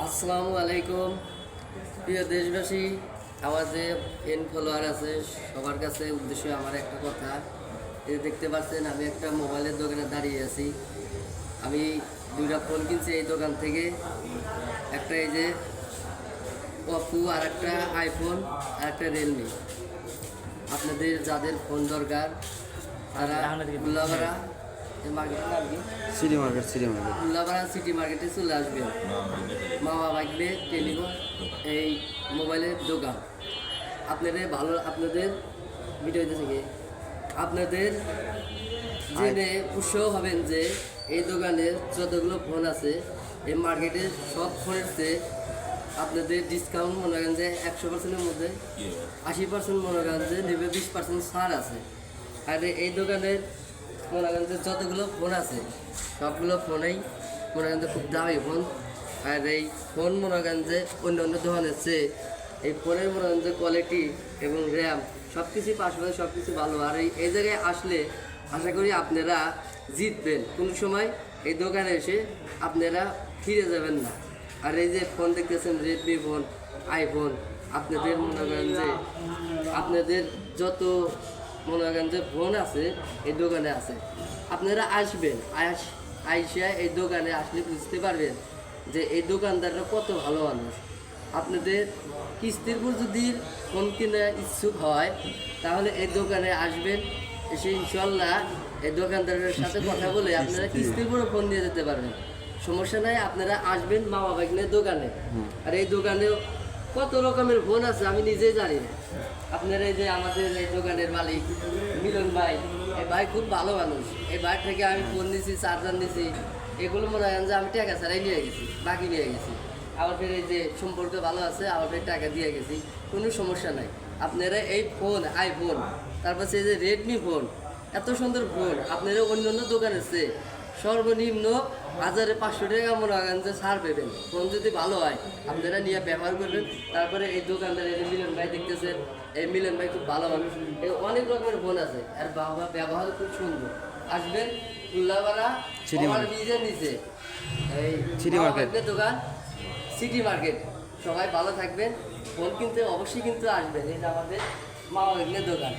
আসসালামু আলাইকুম প্রিয় দেশবাসী, আমাদের ফ্রেন্ড ফলোয়ার আছে সবার কাছে উদ্দেশ্য আমার একটা কথা। এই দেখতে পাচ্ছেন আমি একটা মোবাইলের দোকানে দাঁড়িয়ে আছি। আমি দুইটা ফোন কিনছি এই দোকান থেকে, একটা এই যে অপো আর একটা আইফোন আর একটা রিয়েলমি। আপনাদের যাদের ফোন দরকার তারা উল্লাপাড়া সিটি মার্কেটে চলে আসবেন। মামা বাইকবে টেলিফোন এই মোবাইলের দোকান। আপনাদের ভিডিও থেকে আপনাদের জেনে উৎসাহ হবেন যে এই দোকানের যতগুলো ফোন আছে এই মার্কেটের সব ফোনের চেয়ে আপনাদের ডিসকাউন্ট মনে করেন যে 100%-এর মধ্যে 80% মনে করেন যে 20% ছাড় আছে। আর এই দোকানের মনে করেন যে যতগুলো ফোন আছে সবগুলো ফোনেই মনে করেন যে খুব দামি ফোন। আর এই ফোন মনে করেন যে অন্য অন্য দোকানের চেয়ে এই ফোনের মনে করেন যে কোয়ালিটি এবং র্যাম সব কিছুই পাশাপাশি সব কিছু ভালো। আর এই জায়গায় আসলে আশা করি আপনারা জিতবেন, কোনো সময় এই দোকানে এসে আপনারা ফিরে যাবেন না। আর এই যে ফোন দেখতেছেন রেডমি ফোন, আইফোন, আপনাদের মনে করেন যে আপনাদের যত মনে করেন যে ফোন আছে এই দোকানে আছে। আপনারা আসবেন, আইসা এই দোকানে আসলে বুঝতে পারবেন যে এই দোকানদাররা কত ভালো মানুষ। আপনাদের কিস্তির উপর যদি ফোন কিনে ইচ্ছুক হয় তাহলে এই দোকানে আসবেন, এসে ইনশাল্লাহ এই দোকানদারের সাথে কথা বলে আপনারা কিস্তির উপরে ফোন দিয়ে যেতে পারবেন, সমস্যা নাই। আপনারা আসবেন মামা বাইকের দোকানে। আর এই দোকানে কত রকমের ফোন আছে আমি নিজেই জানি না। আপনারা এই যে আমাদের এই দোকানের মালিক মিলন ভাই, এই ভাই খুব ভালো মানুষ। এই ভাই থেকে আমি ফোন নিয়েছি, চার্জার নিয়েছি, এগুলো মনে হয় যে আমি টাকা ছাড়াই নিয়ে গেছি, বাকি নিয়ে গেছি। আবার ফের এই যে সম্পর্ক ভালো আছে, আবার ফের টাকা দিয়ে গেছি, কোনো সমস্যা নাই। আপনারা এই ফোন আইফোন, তারপর এই যে রেডমি ফোন, এত সুন্দর ফোন আপনারা অন্য অন্য দোকানে চেয়ে সর্বনিম্ন 1500 টাকা মনে করেন যে ছাড় পেবেন। ফোন যদি ভালো হয় আপনারা নিয়ে ব্যবহার করবেন। তারপরে এই দোকানদার এই মিলন ভাই দেখতেছেন, এই মিলন ভাই খুব ভালো মানুষ। এই অনেক রকমের ফোন আছে আর বাবা ব্যবহার খুব সুন্দর। আসবেন উল্লাপাড়া ব্রিজের নিচে এই সিটি মার্কেটের দোকান, সিটি মার্কেট। সবাই ভালো থাকবেন, ফোন কিনতে অবশ্যই কিন্তু আসবেন। এই যে আমাদের মামা দোকান।